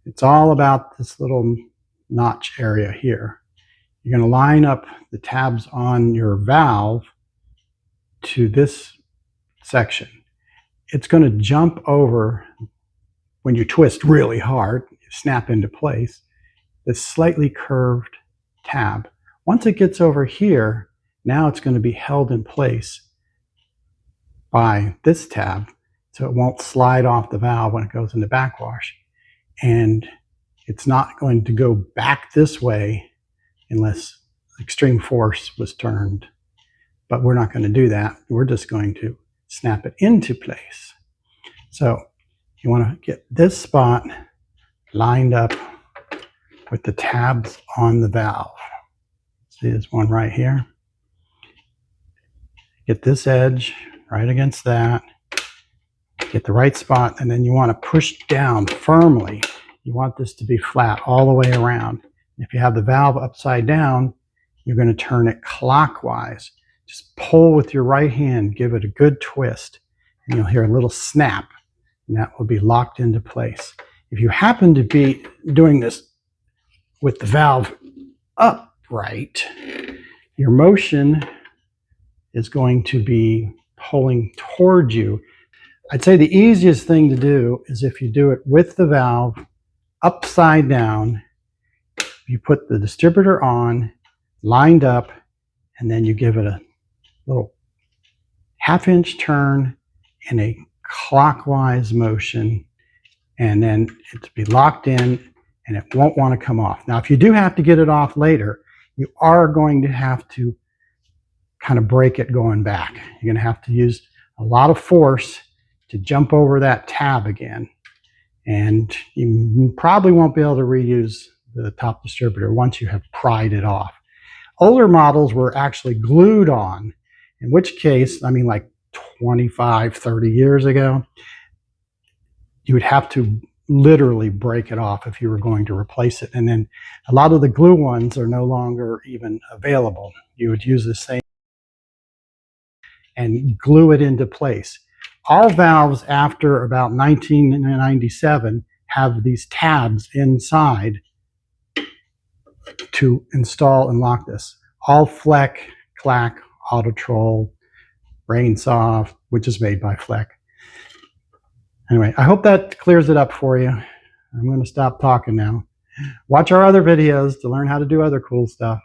It's all about this little notch area here. You're going to line up the tabs on your valve to this section. It's going to jump over when you twist really hard, you snap into place, this slightly curved tab. Once it gets over here, now it's going to be held in place by this tab, so it won't slide off the valve when it goes into backwash. And it's not going to go back this way unless extreme force was turned. But we're not going to do that. We're just going to snap it into place. So you want to get this spot lined up with the tabs on the valve. See this one right here? Get this edge right against that. Get the right spot, and then you want to push down firmly. You want this to be flat all the way around. If you have the valve upside down, you're going to turn it clockwise. Just pull with your right hand, give it a good twist, and you'll hear a little snap, and that will be locked into place. If you happen to be doing this with the valve upright, your motion is going to be pulling towards you. I'd say the easiest thing to do is if you do it with the valve upside down, you put the distributor on, lined up, and then you give it a little half-inch turn in a clockwise motion, and then it'll be locked in and it won't want to come off. Now, if you do have to get it off later, you are going to have to kind of break it going back. You're going to have to use a lot of force to jump over that tab again. And you probably won't be able to reuse the top distributor once you have pried it off. Older models were actually glued on, in which case, I mean like 25, 30 years ago, you would have to literally break it off if you were going to replace it. And then a lot of the glue ones are no longer even available. You would use the same and glue it into place. All valves after about 1997 have these tabs inside to install and lock this. All Fleck, Clack, Autotrol, Soft, which is made by Fleck. Anyway, I hope that clears it up for you. I'm going to stop talking now. Watch our other videos to learn how to do other cool stuff.